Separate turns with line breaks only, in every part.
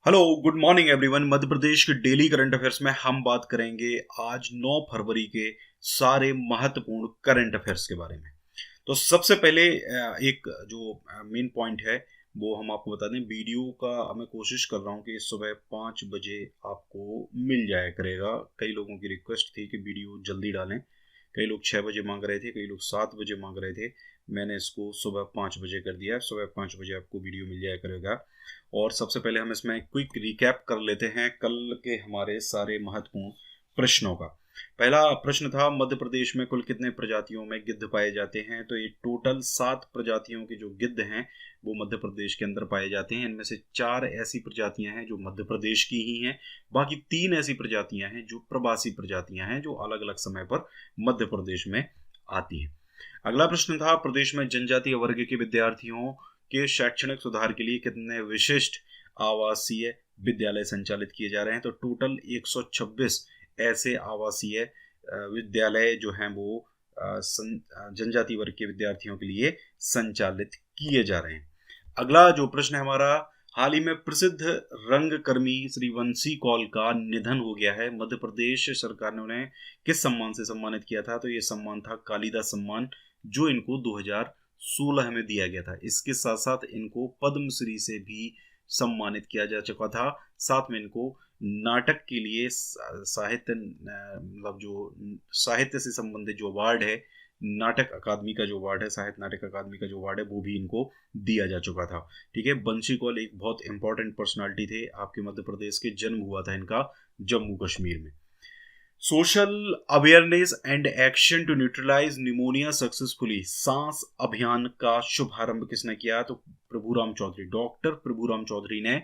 Hello good morning everyone. Madhya Pradesh के daily current affairs में हम बात करेंगे आज 9 फरवरी के सारे महत्वपूर्ण करंट अफेयर्स के बारे में। तो सबसे पहले एक जो मेन पॉइंट है वो हम आपको बता दें। वीडियो का मैं कोशिश कर रहा हूँ कि सुबह 5 बजे आपको मिल जाया करेगा। कई लोगों की रिक्वेस्ट थी कि वीडियो जल्दी डालें। कई लोग 6 बजे मांग रहे थे, कई लोग 7 बजे मांग रहे थे। मैंने इसको सुबह 5 बजे कर दिया। सुबह 5 बजे आपको वीडियो मिल जाया करेगा। और सबसे पहले हम इसमें क्विक रिकैप कर लेते हैं कल के हमारे सारे महत्वपूर्ण प्रश्नों का। पहला प्रश्न था मध्य प्रदेश में कुल कितने प्रजातियों में गिद्ध पाए जाते हैं। तो ये टोटल 7 प्रजातियों के जो गिद्ध हैं वो मध्य प्रदेश के अंदर पाए जाते हैं। इनमें से 4 ऐसी प्रजातियां हैं जो मध्य प्रदेश की ही हैं, बाकी 3 ऐसी प्रजातियां हैं जो प्रवासी प्रजातियां हैं जो अलग अलग समय पर मध्य प्रदेश में आती हैं। अगला प्रश्न था प्रदेश में जनजातीय वर्ग के विद्यार्थियों के शैक्षणिक सुधार के लिए कितने विशिष्ट आवासीय विद्यालय संचालित किए जा रहे हैं। तो टोटल 126 ऐसे आवासीय विद्यालय जो हैं वो जनजातीय वर्ग के विद्यार्थियों के लिए संचालित किए जा रहे हैं। अगला जो प्रश्न है हमारा, हाल ही में प्रसिद्ध रंगकर्मी श्री वंशी कौल का निधन हो गया है। मध्य प्रदेश सरकार ने उन्हें किस सम्मान से सम्मानित किया था। तो ये सम्मान था कालिदास सम्मान, जो इनको 2016 में दिया गया था। इसके साथ साथ इनको पद्मश्री से भी सम्मानित किया जा चुका था। साथ में इनको नाटक के लिए साहित्य मतलब जो साहित्य से संबंधित जो अवार्ड है, नाटक अकादमी का जो अवार्ड है, साहित्य नाटक अकादमी का जो अवार्ड है, वो भी इनको दिया जा चुका था। ठीक है, बंशी कौल एक बहुत इंपॉर्टेंट पर्सनालिटी थे आपके मध्य प्रदेश के। जन्म हुआ था इनका जम्मू कश्मीर में। Social awareness and action to neutralise pneumonia successfully, सांस अभियान का शुभारंभ किसने किया। तो प्रभुराम चौधरी, डॉक्टर प्रभुराम चौधरी ने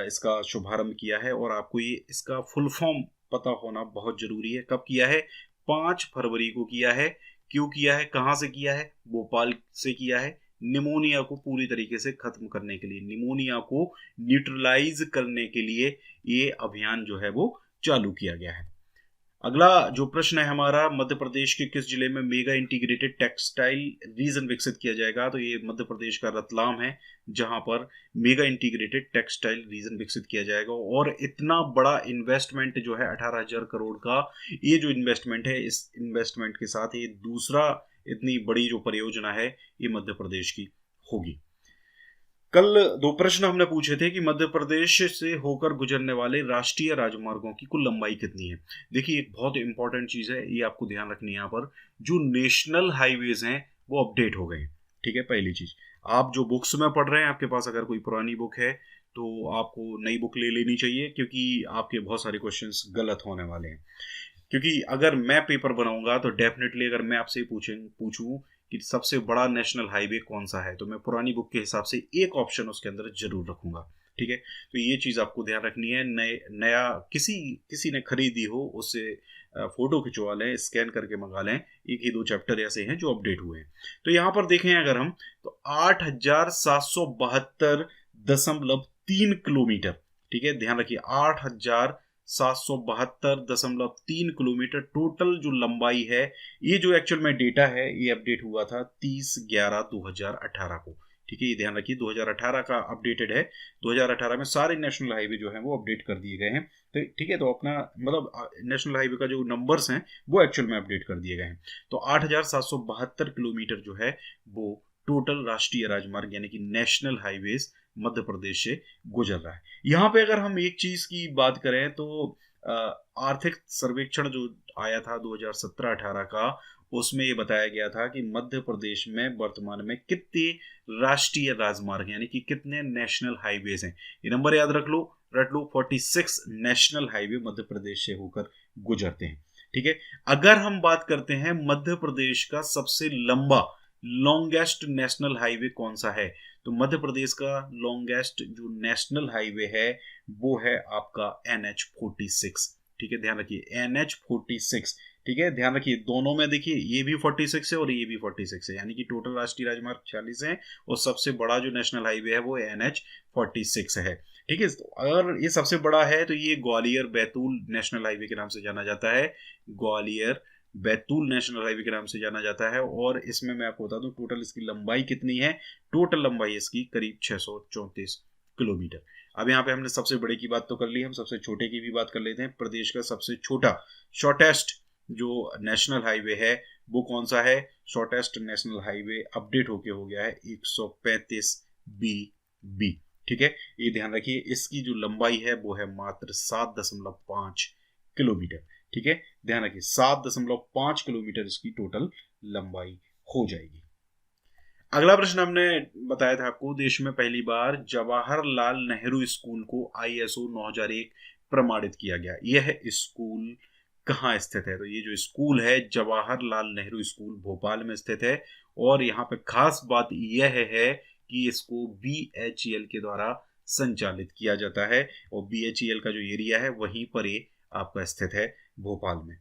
इसका शुभारंभ किया है। और आपको ये इसका फुल फॉर्म पता होना बहुत जरूरी है। कब किया है? 5 फरवरी को किया है। क्यों किया है, कहाँ से किया है? भोपाल से किया है। निमोनिया को पूरी तरीके से खत्म करने के लिए, निमोनिया को न्यूट्रलाइज करने के लिए ये अभियान जो है वो चालू किया गया है। अगला जो प्रश्न है हमारा, मध्य प्रदेश के किस जिले में मेगा इंटीग्रेटेड टेक्सटाइल रीजन विकसित किया जाएगा। तो ये मध्य प्रदेश का रतलाम है, जहां पर मेगा इंटीग्रेटेड टेक्सटाइल रीजन विकसित किया जाएगा। और इतना बड़ा इन्वेस्टमेंट जो है 18,000 करोड़ का, ये जो इन्वेस्टमेंट है, इस इन्वेस्टमेंट के साथ ये दूसरा इतनी बड़ी जो परियोजना है ये मध्य प्रदेश की होगी। कल 2 प्रश्न हमने पूछे थे कि मध्य प्रदेश से होकर गुजरने वाले राष्ट्रीय राजमार्गों की कुल लंबाई कितनी है। देखिए एक बहुत इंपॉर्टेंट चीज है, ये आपको ध्यान रखनी है। यहाँ पर जो नेशनल हाईवेज हैं वो अपडेट हो गए। ठीक है, पहली चीज, आप जो बुक्स में पढ़ रहे हैं, आपके पास अगर कोई पुरानी बुक है तो आपको नई बुक ले लेनी चाहिए, क्योंकि आपके बहुत सारे क्वेश्चंस गलत होने वाले हैं। क्योंकि अगर मैं पेपर बनाऊंगा तो डेफिनेटली अगर मैं आपसे पूछूं कि सबसे बड़ा नेशनल हाईवे कौन सा है, तो मैं पुरानी बुक के हिसाब से एक ऑप्शन उसके अंदर जरूर रखूंगा। ठीक है, तो ये चीज आपको ध्यान रखनी है। नया किसी किसी ने खरीदी हो उससे फोटो खिंचवा लें, स्कैन करके मंगा लें। 1 ही 2 चैप्टर ऐसे हैं जो अपडेट हुए हैं। तो यहाँ पर देखें अगर हम, तो 8,772.3 किलोमीटर। ठीक है, ध्यान रखिए 8,772.3 किलोमीटर टोटल जो लंबाई है। ये जो एक्चुअल में डेटा है ये अपडेट हुआ था 30/11/2018 को। ठीक है, ये ध्यान रखिए 2018 का अपडेटेड है। 2018 में सारे नेशनल हाईवे जो हैं वो अपडेट कर दिए गए हैं। तो ठीक है, तो अपना मतलब नेशनल हाईवे का जो नंबर्स हैं वो एक्चुअल में अपडेट कर दिए गए हैं। तो 8,772 किलोमीटर जो है वो टोटल राष्ट्रीय राजमार्ग यानी कि नेशनल हाईवेज मध्य प्रदेश से गुजर रहा है। यहाँ पे अगर हम एक चीज की बात करें तो आर्थिक सर्वेक्षण जो आया था 2017-18 का, उसमें ये बताया गया था कि मध्य प्रदेश में वर्तमान में कितने राष्ट्रीय राजमार्ग यानी कि कितने नेशनल हाईवेज हैं। ये नंबर याद रख लो 46 नेशनल हाईवे मध्य प्रदेश से होकर गुजरते हैं। ठीक है, अगर हम बात करते हैं मध्य प्रदेश का सबसे लंबा लॉन्गेस्ट नेशनल हाईवे कौन सा है, तो मध्य प्रदेश का लॉन्गेस्ट जो नेशनल हाईवे है वो है आपका NH46। ठीक है, ध्यान रखिए NH46। ठीक है, ध्यान रखिए दोनों में देखिए ये भी 46 है और ये भी 46 है, यानी कि टोटल राष्ट्रीय राजमार्ग 46 है और सबसे बड़ा जो नेशनल हाईवे है वो NH46 है। ठीक है, अगर ये सबसे बड़ा है तो ये ग्वालियर बैतूल नेशनल हाईवे के नाम से जाना जाता है। ग्वालियर बैतूल नेशनल हाईवे के नाम से जाना जाता है। और इसमें मैं आपको बता दूं टोटल इसकी लंबाई कितनी है। टोटल लंबाई इसकी करीब 634 किलोमीटर। अब यहाँ पे हमने सबसे बड़े की बात तो कर ली, हम सबसे छोटे की भी बात कर लेते हैं। प्रदेश का सबसे छोटा शॉर्टेस्ट जो नेशनल हाईवे है वो कौन सा है? शॉर्टेस्ट नेशनल हाईवे अपडेट होके हो गया है 135 बी। ठीक है, ये ध्यान रखिए, इसकी जो लंबाई है वो है मात्र 7.5 किलोमीटर। ठीक है, ध्यान रखिए 7.5 किलोमीटर इसकी टोटल लंबाई हो जाएगी। अगला प्रश्न हमने बताया था आपको, देश में पहली बार जवाहरलाल नेहरू स्कूल को ISO 9001 प्रमाणित किया गया। यह स्कूल कहाँ स्थित है? तो ये जो स्कूल है जवाहरलाल नेहरू स्कूल भोपाल में स्थित है, और यहाँ पे खास बात यह है कि इसको BHEL के द्वारा संचालित किया जाता है, और BHEL का जो एरिया है वहीं पर ये आपका स्थित है भोपाल में।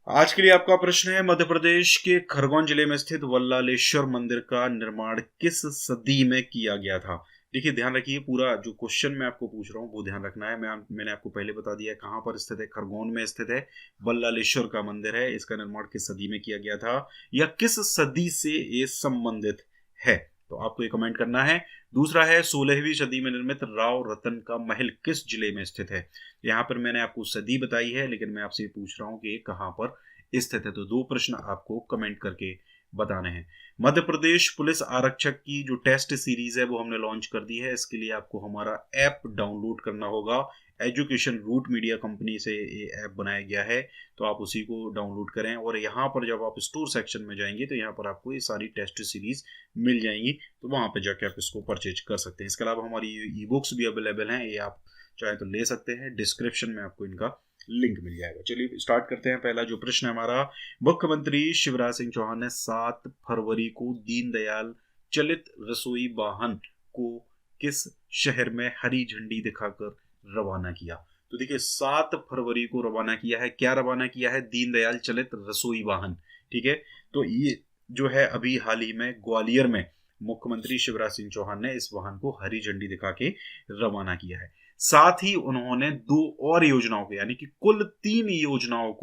आज के लिए आपका प्रश्न है, मध्य प्रदेश के खरगोन जिले में स्थित वल्लालेश्वर मंदिर का निर्माण किस सदी में किया गया था? देखिए ध्यान रखिए, पूरा जो क्वेश्चन मैं आपको पूछ रहा हूँ वो ध्यान रखना है। मैंने आपको पहले बता दिया है कहाँ पर स्थित है, खरगोन में स्थित है, वल्लालेश्वर का मंदिर है। इसका निर्माण किस सदी में किया गया था या किस सदी से ये संबंधित है, तो आपको ये कमेंट करना है। दूसरा है, 16वीं सदी में निर्मित राव रतन का महल किस जिले में स्थित है? यहाँ पर मैंने आपको सदी बताई है, लेकिन मैं आपसे पूछ रहा हूँ कि ये कहाँ पर स्थित है। तो 2 प्रश्न आपको कमेंट करके बताने हैं। मध्य प्रदेश पुलिस आरक्षक की जो टेस्ट सीरीज है वो हमने लॉन्च कर दी है। इसके लिए आपको हमारा ऐप डाउनलोड करना होगा। एजुकेशन रूट मीडिया कंपनी से ये ऐप बनाया गया है, तो आप उसी को डाउनलोड करें, और यहाँ पर जब आप स्टोर सेक्शन में जाएंगे तो यहाँ पर आपको ये सारी टेस्ट सीरीज मिल जाएंगी, तो वहाँ पर जाके आप इसको परचेज कर सकते हैं। इसके अलावा हमारी ई बुक्स भी अवेलेबल हैं, ये आप चाहे तो ले सकते हैं, डिस्क्रिप्शन में आपको इनका लिंक मिल जाएगा। चलिए स्टार्ट करते हैं। पहला जो प्रश्न है हमारा, मुख्यमंत्री शिवराज सिंह चौहान ने 7 फरवरी को दीनदयाल चलित रसोई वाहन को किस शहर में हरी झंडी दिखाकर रवाना किया? तो देखिए 7 फरवरी को रवाना किया है, क्या रवाना किया है? दीनदयाल चलित रसोई वाहन। ठीक है, तो ये जो है अभी हाल ही में ग्वालियर में मुख्यमंत्री शिवराज सिंह चौहान ने इस वाहन को हरी झंडी दिखा के रवाना किया है। साथ ही उन्होंने 2 और योजनाओं को, यानी कि कुल 3 योजनाओं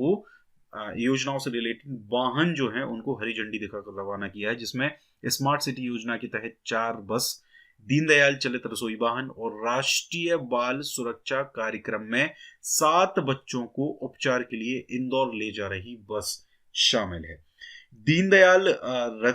से रिलेटेड वाहन जो है उनको हरी झंडी दिखाकर रवाना किया है, जिसमें स्मार्ट सिटी योजना के तहत 4 बस, दीनदयाल चलित रसोई वाहन और राष्ट्रीय बाल सुरक्षा कार्यक्रम में 7 बच्चों को उपचार के लिए इंदौर ले जा रही बस शामिल है। दीनदयाल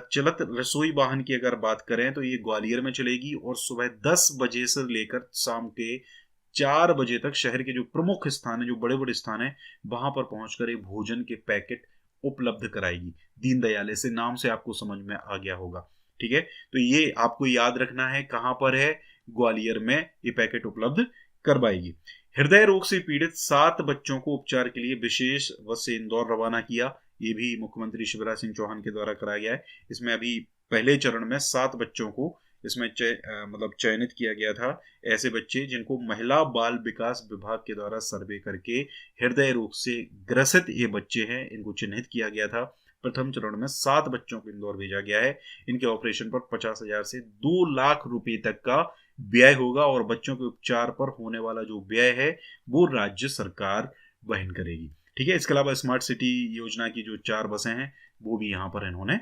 चलित रसोई वाहन की अगर बात करें तो ये ग्वालियर में चलेगी, और सुबह 10 बजे से लेकर शाम के 4 बजे तक शहर के जो प्रमुख स्थान है, जो बड़े बड़े स्थान है, वहां पर पहुंचकर एक भोजन के पैकेट उपलब्ध कराएगी। दीनदयाल, ऐसे नाम से आपको समझ में आ गया होगा। ठीक है, तो ये आपको याद रखना है, कहां पर है? ग्वालियर में ये पैकेट उपलब्ध करवाएगी। हृदय रोग से पीड़ित 7 बच्चों को उपचार के लिए विशेष बस से इंदौर रवाना किया। ये भी मुख्यमंत्री शिवराज सिंह चौहान के द्वारा कराया गया है। इसमें अभी पहले चरण में 7 बच्चों को इसमें चयनित किया गया था, ऐसे बच्चे जिनको महिला बाल विकास विभाग के द्वारा सर्वे करके हृदय रोग से ग्रसित ये बच्चे हैं, इनको चिन्हित किया गया था। प्रथम चरण में 7 बच्चों को इंदौर भेजा गया है। इनके ऑपरेशन पर 50,000 से 2 लाख रुपए तक का व्यय होगा, और बच्चों के उपचार पर होने वाला जो व्यय है वो राज्य सरकार वहन करेगी। ठीक है, इसके अलावा स्मार्ट सिटी योजना की जो 4 बसें हैं वो भी यहाँ पर इन्होंने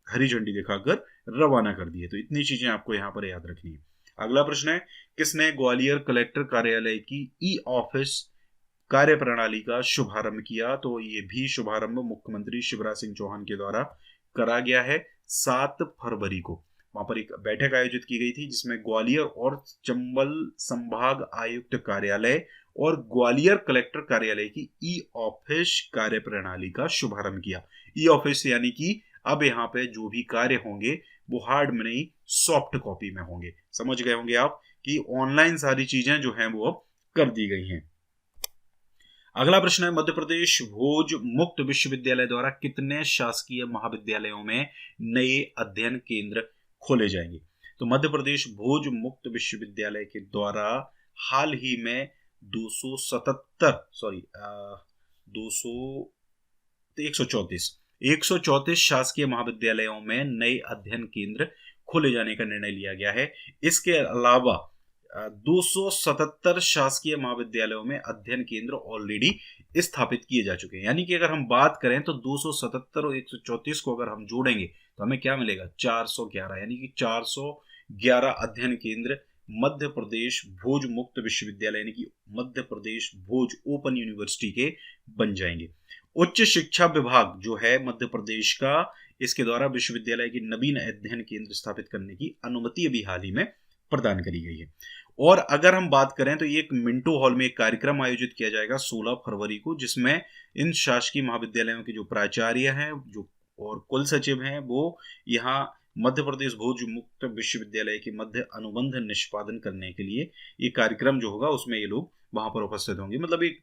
हरी झंडी दिखाकर रवाना कर दी है। तो इतनी चीजें आपको यहाँ पर याद रखनी है। अगला प्रश्न है, किसने ग्वालियर कलेक्टर कार्यालय की ई-ऑफिस कार्य प्रणाली का शुभारंभ किया? तो ये भी शुभारंभ मुख्यमंत्री शिवराज सिंह चौहान के द्वारा करा गया है 7 फरवरी को। वहां पर एक बैठक आयोजित की गई थी, जिसमें ग्वालियर और चंबल संभाग आयुक्त कार्यालय और ग्वालियर कलेक्टर कार्यालय की ई ऑफिस कार्य प्रणाली का शुभारंभ किया। ई ऑफिस यानी कि अब यहाँ पे जो भी कार्य होंगे वो हार्ड में नहीं, सॉफ्ट कॉपी में होंगे। समझ गए होंगे आप कि ऑनलाइन सारी चीजें जो हैं वो अब कर दी गई हैं। अगला प्रश्न है, मध्य प्रदेश भोज मुक्त विश्वविद्यालय द्वारा कितने शासकीय महाविद्यालयों में नए अध्ययन केंद्र खोले जाएंगे? तो मध्य प्रदेश भोज मुक्त विश्वविद्यालय के द्वारा हाल ही में 134 शासकीय महाविद्यालयों में नए अध्ययन केंद्र खोले जाने का निर्णय लिया गया है। इसके अलावा 277 शासकीय महाविद्यालयों में अध्ययन केंद्र ऑलरेडी स्थापित किए जा चुके हैं। यानी कि अगर हम बात करें तो 277 और 134 को अगर हम जोड़ेंगे तो हमें क्या मिलेगा? 411, यानी कि 411 अध्ययन केंद्र मध्य प्रदेश भोज मुक्त विश्वविद्यालय यानी कि मध्य प्रदेश भोज ओपन यूनिवर्सिटी के बन जाएंगे। उच्च शिक्षा विभाग जो है मध्य प्रदेश का, इसके द्वारा विश्वविद्यालय की नवीन अध्ययन केंद्र स्थापित करने की अनुमति अभी हाल ही में प्रदान करी गई है। और अगर हम बात करें तो ये एक मिंटो हॉल में एक कार्यक्रम आयोजित किया जाएगा 16 फरवरी को, जिसमें इन शासकीय महाविद्यालयों के जो प्राचार्य हैं जो और कुल सचिव हैं वो यहाँ मध्य प्रदेश भोज मुक्त विश्वविद्यालय के मध्य अनुबंध निष्पादन करने के लिए ये कार्यक्रम जो होगा उसमें ये लोग वहां पर उपस्थित होंगे। मतलब एक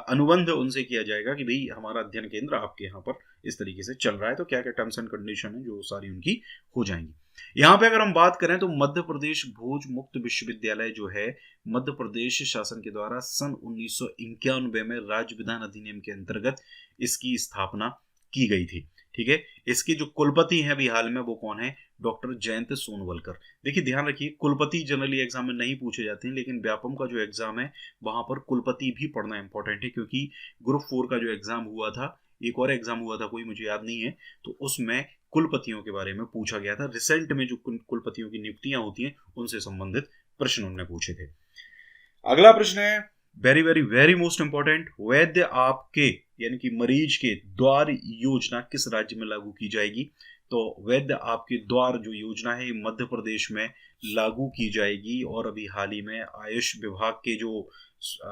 अनुबंध उनसे किया जाएगा कि भाई हमारा अध्ययन केंद्र आपके यहाँ पर इस तरीके से चल रहा है, तो क्या क्या टर्म्स एंड कंडीशन है जो सारी उनकी हो जाएंगी। यहाँ पे अगर हम बात करें तो मध्य प्रदेश भोज मुक्त विश्वविद्यालय जो है मध्य प्रदेश शासन के द्वारा सन 1991 में राज्य विधान अधिनियम के अंतर्गत इसकी स्थापना की गई थी। ठीक है, इसके जो कुलपति हैं अभी हाल में वो कौन है? डॉक्टर जयंत सोनवलकर। देखिए ध्यान रखिए, कुलपति जनरली एग्जाम में नहीं पूछे जाते हैं, लेकिन व्यापम का जो एग्जाम है वहां पर कुलपति भी पढ़ना इंपॉर्टेंट है, क्योंकि ग्रुप 4 का जो एग्जाम हुआ था, एक और एग्जाम हुआ था कोई मुझे याद नहीं है, तो उसमें कुलपतियों के बारे में पूछा गया था। रिसेंट में जो कुलपतियों की नियुक्तियां होती हैं उनसे संबंधित प्रश्न उन्होंने पूछे थे। अगला प्रश्न है very very very most important, वैद्य आपके यानी कि मरीज के द्वार योजना किस राज्य में लागू की जाएगी? तो वैद्य आपके द्वार जो योजना है मध्य प्रदेश में लागू की जाएगी। और अभी हाल ही में आयुष विभाग के जो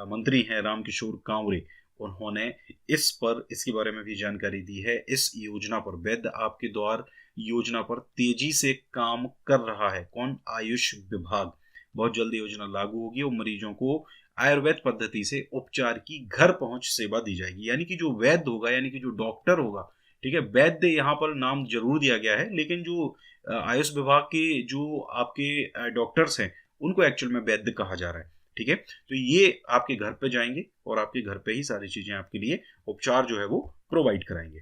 मंत्री हैं रामकिशोर कांवरे, उन्होंने इसके बारे में भी जानकारी दी है। इस योजना पर, वैद्य आपके द्वार योजना पर तेजी से काम कर रहा है कौन? आयुष विभाग। बहुत जल्दी योजना लागू होगी और मरीजों को आयुर्वेद पद्धति से उपचार की घर पहुंच सेवा दी जाएगी। यानी कि जो वैद्य होगा, यानी कि जो डॉक्टर होगा, ठीक है, वैद्य यहाँ पर नाम जरूर दिया गया है, लेकिन जो आयुष विभाग के जो आपके डॉक्टर्स हैं उनको एक्चुअल में वैद्य कहा जा रहा है। ठीक है, तो ये आपके घर पे जाएंगे और आपके घर पे ही सारी चीजें आपके लिए उपचार जो है वो प्रोवाइड कराएंगे।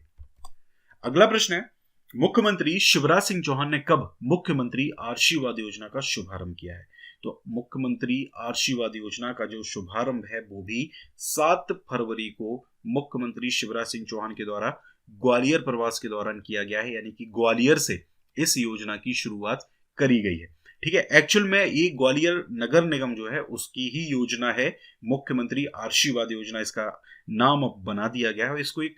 अगला प्रश्न है, मुख्यमंत्री शिवराज सिंह चौहान ने कब मुख्यमंत्री आशीर्वाद योजना का शुभारंभ किया है? तो मुख्यमंत्री आशीर्वाद योजना का जो शुभारंभ है वो भी 7 फरवरी को मुख्यमंत्री शिवराज सिंह चौहान के द्वारा ग्वालियर प्रवास के दौरान किया गया है। यानी कि ग्वालियर से इस योजना की शुरुआत करी गई है। ठीक है, एक्चुअल में ये ग्वालियर नगर निगम जो है उसकी ही योजना है, मुख्यमंत्री आशीर्वाद योजना इसका नाम अब बना दिया गया है। इसको एक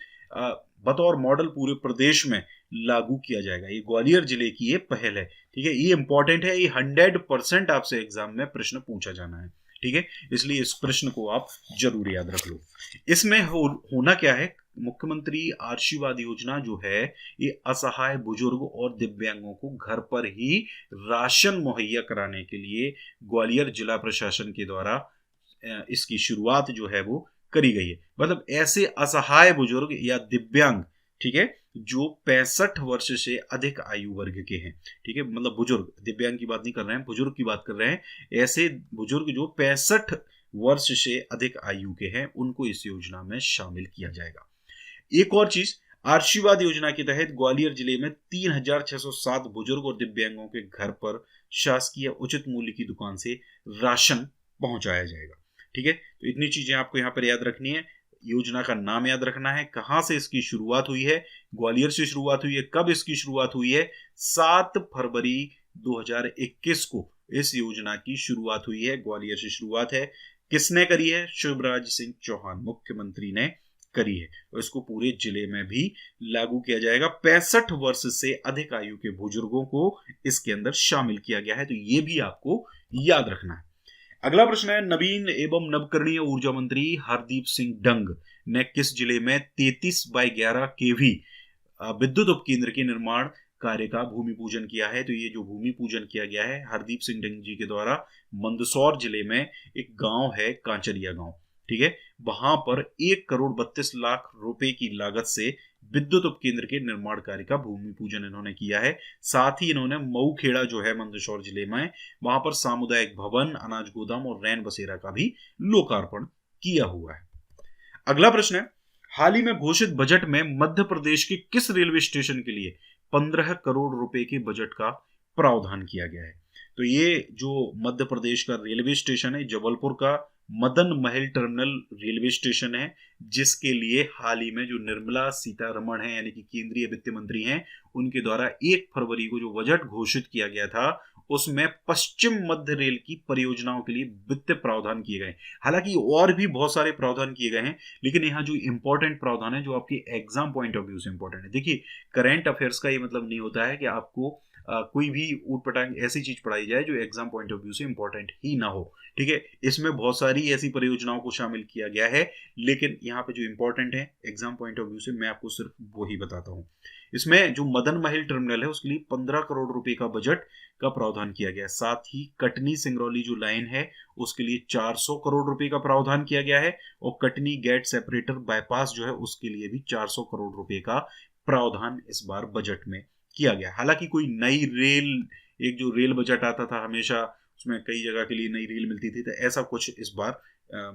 बतौर मॉडल पूरे प्रदेश में लागू किया जाएगा। ये ग्वालियर जिले की ये पहल है। ठीक है, ये इंपॉर्टेंट है, ये 100% आपसे एग्जाम में प्रश्न पूछा जाना है। ठीक है, इसलिए इस प्रश्न को आप जरूर याद रख लो। इसमें होना क्या है, मुख्यमंत्री आशीर्वाद योजना जो है ये असहाय बुजुर्ग और दिव्यांगों को घर पर ही राशन मुहैया कराने के लिए ग्वालियर जिला प्रशासन के द्वारा इसकी शुरुआत जो है वो करी गई है। मतलब ऐसे असहाय बुजुर्ग या दिव्यांग, ठीक है, जो 65 वर्ष से अधिक आयु वर्ग के हैं। ठीक है, मतलब बुजुर्ग, दिव्यांग की बात नहीं कर रहे हैं, बुजुर्ग की बात कर रहे हैं। ऐसे बुजुर्ग जो 65 वर्ष से अधिक आयु के हैं उनको इस योजना में शामिल किया जाएगा। एक और चीज, आशीर्वाद योजना के तहत ग्वालियर जिले में 3607 बुजुर्ग और दिव्यांगों के घर पर शासकीय उचित मूल्य की दुकान से राशन पहुंचाया जाएगा। ठीक है, तो इतनी चीजें आपको यहाँ पर याद रखनी है। योजना का नाम याद रखना है, कहां से इसकी शुरुआत हुई है, ग्वालियर से शुरुआत हुई है, कब इसकी शुरुआत हुई है, 7 फरवरी 2021 को इस योजना की शुरुआत हुई है, ग्वालियर से शुरुआत है। किसने करी है? शिवराज सिंह चौहान मुख्यमंत्री ने करी है। और इसको पूरे जिले में भी लागू किया जाएगा। 65 वर्ष से अधिक आयु के बुजुर्गों को इसके अंदर शामिल किया गया है, तो ये भी आपको याद रखना है। अगला प्रश्न है, नवीन एवं नवकरणीय ऊर्जा मंत्री हरदीप सिंह डंग ने किस जिले में 33/11 kV विद्युत उपकेंद्र के निर्माण कार्य का भूमि पूजन किया है? तो ये जो भूमि पूजन किया गया है हरदीप सिंह डंग जी के द्वारा मंदसौर जिले में एक गांव है कांचरिया गांव। ठीक है, वहां पर 1,32,00,000 रुपए की लागत से विद्युत उपकेंद्र के निर्माण कार्य का भूमि पूजन इन्होंने किया है। साथ ही इन्होंने मऊखेड़ा जो है मंदसौर जिले में, वहां पर सामुदायिक भवन, अनाज गोदाम और रैन बसेरा का भी लोकार्पण किया हुआ है। अगला प्रश्न है, हाल ही में घोषित बजट में मध्य प्रदेश के किस रेलवे स्टेशन के लिए 15 करोड़ रुपए के बजट का प्रावधान किया गया है? तो ये जो मध्य प्रदेश का रेलवे स्टेशन है जबलपुर का Madan Mahal terminal railway station है, जिसके लिए हाल ही में जो निर्मला सीतारमण है यानी कि केंद्रीय वित्त मंत्री हैं, उनके द्वारा 1 फरवरी को जो बजट घोषित किया गया था उसमें पश्चिम मध्य रेल की परियोजनाओं के लिए वित्तीय प्रावधान किए गए। हालांकि और भी बहुत सारे प्रावधान किए गए हैं, लेकिन यहाँ जो इंपॉर्टेंट प्रावधान है, जो आपके एग्जाम पॉइंट ऑफ व्यू से इंपॉर्टेंट है। देखिए, करंट अफेयर्स का ये मतलब नहीं होता है कि आपको कोई भी ऊट पटांग ऐसी चीज पढ़ाई जाए जो एग्जाम पॉइंट ऑफ व्यू से इंपॉर्टेंट ही ना हो। ठीक है, इसमें बहुत सारी ऐसी परियोजनाओं को शामिल किया गया है, लेकिन यहाँ पे जो इंपॉर्टेंट है एग्जाम पॉइंट ऑफ व्यू से, मैं आपको सिर्फ वो ही बताता हूँ। इसमें जो मदन महल टर्मिनल है उसके लिए 15 करोड़ रुपए का बजट का प्रावधान किया गया है। साथ ही कटनी सिंगरौली जो लाइन है उसके लिए 400 करोड़ रुपए का प्रावधान किया गया है, और कटनी गेट सेपरेटर बाईपास जो है उसके लिए भी 400 करोड़ रुपए का प्रावधान इस बार बजट में किया गया। हालांकि कोई नई रेल, एक जो रेल बजट आता था हमेशा, उसमें कई जगह के लिए नई रेल मिलती थी, तो ऐसा कुछ इस बार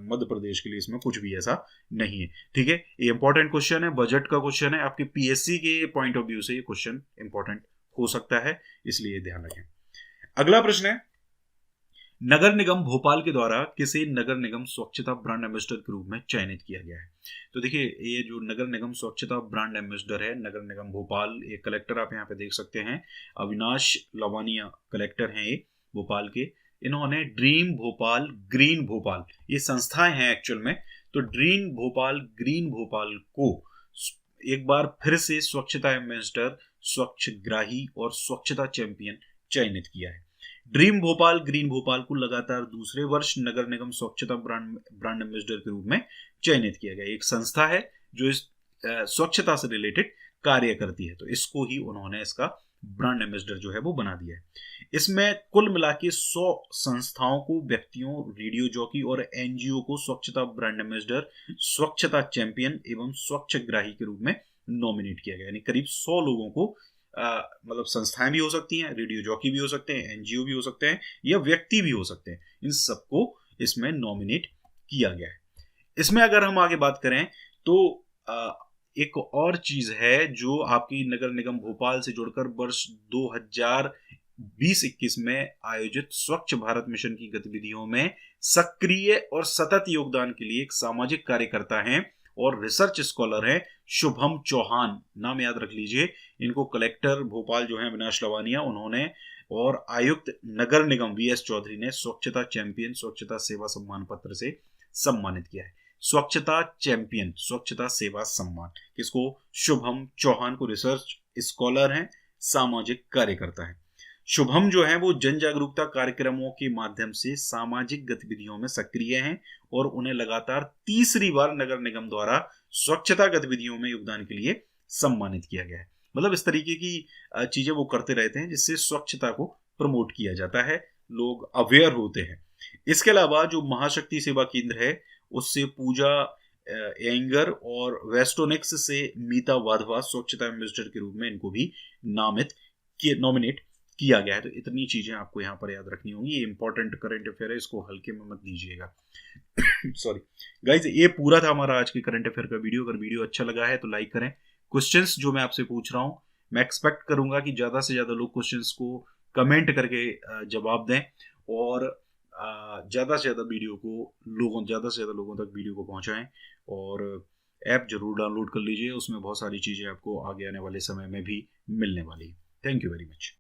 मध्य प्रदेश के लिए इसमें कुछ भी ऐसा नहीं है। ठीक है, ये इंपॉर्टेंट क्वेश्चन है, बजट का क्वेश्चन है, आपके पीएससी के पॉइंट ऑफ व्यू से ये क्वेश्चन इंपॉर्टेंट हो सकता है, इसलिए ध्यान रखें। अगला प्रश्न है, नगर निगम भोपाल के द्वारा किसे नगर निगम स्वच्छता ब्रांड एम्बेसडर के रूप में चयनित किया गया है? तो देखिए, ये जो नगर निगम स्वच्छता ब्रांड एम्बेसडर है, नगर निगम भोपाल, ये कलेक्टर आप यहाँ पे देख सकते हैं, अविनाश लवानिया कलेक्टर हैं ये भोपाल के। इन्होंने ड्रीम भोपाल, ग्रीन भोपाल, ये संस्थाएं हैं एक्चुअल में, तो ड्रीम भोपाल, ग्रीन भोपाल को एक बार फिर से स्वच्छता एम्बेसडर, स्वच्छग्राही और स्वच्छता चैंपियन चयनित किया है। ड्रीम भोपाल, ग्रीन भोपाल को लगातार दूसरे वर्ष नगर निगम स्वच्छता ब्रांड एम्बेसडर के रूप में चयनित किया गया। एक संस्था है जो इस स्वच्छता से रिलेटेड कार्य करती है, तो इसको ही उन्होंने इसका ब्रांड एम्बेसडर जो है वो बना दिया है। इसमें कुल मिला के 100 संस्थाओं को, व्यक्तियों, रेडियो जॉकी और एनजीओ को स्वच्छता ब्रांड एम्बेसडर, स्वच्छता चैंपियन एवं स्वच्छग्राही के रूप में नॉमिनेट किया गया। यानी करीब 100 लोगों को, मतलब संस्थाएं भी हो सकती हैं, रेडियो जॉकी भी हो सकते हैं, एनजीओ भी हो सकते हैं, या व्यक्ति भी हो सकते हैं, इन सबको इसमें नॉमिनेट किया गया है। इसमें अगर हम आगे बात करें तो एक और चीज है जो आपकी नगर निगम भोपाल से जुड़कर वर्ष 2020-21 में आयोजित स्वच्छ भारत मिशन की गतिविधियों में सक्रिय और सतत योगदान के लिए एक सामाजिक कार्यकर्ता हैं और रिसर्च स्कॉलर हैं, शुभम चौहान, नाम याद रख लीजिए। इनको कलेक्टर भोपाल जो है अविनाश लवानिया, उन्होंने, और आयुक्त नगर निगम वीएस चौधरी ने स्वच्छता चैंपियन, स्वच्छता सेवा सम्मान पत्र से सम्मानित किया है। स्वच्छता चैंपियन, स्वच्छता सेवा सम्मान किसको? शुभम चौहान को। रिसर्च स्कॉलर हैं, सामाजिक कार्यकर्ता है। शुभम जो है वो जन जागरूकता कार्यक्रमों के माध्यम से सामाजिक गतिविधियों में सक्रिय हैं, और उन्हें लगातार तीसरी बार नगर निगम द्वारा स्वच्छता गतिविधियों में योगदान के लिए सम्मानित किया गया है। मतलब इस तरीके की चीजें वो करते रहते हैं जिससे स्वच्छता को प्रमोट किया जाता है, लोग अवेयर होते हैं। इसके अलावा जो महाशक्ति सेवा केंद्र है उससे पूजा एंगर और वेस्टोनिक्स से मीता वाधवा स्वच्छता एम्बेसडर के रूप में इनको भी नॉमिनेट किया गया है। तो इतनी चीजें आपको यहाँ पर याद रखनी होंगी। ये इंपॉर्टेंट करंट अफेयर है, इसको हल्के में मत लीजिएगा। सॉरी गाइज, ये पूरा था हमारा आज के करंट अफेयर का वीडियो। अगर वीडियो अच्छा लगा है तो लाइक करें। क्वेश्चंस जो मैं आपसे पूछ रहा हूँ, मैं एक्सपेक्ट करूंगा कि ज्यादा से ज्यादा लोग क्वेश्चंस को कमेंट करके जवाब दें, और ज़्यादा से ज़्यादा लोगों तक वीडियो को पहुंचाएं। और ऐप जरूर डाउनलोड कर लीजिए, उसमें बहुत सारी चीज़ें आपको आगे आने वाले समय में भी मिलने वाली है। Thank you very much.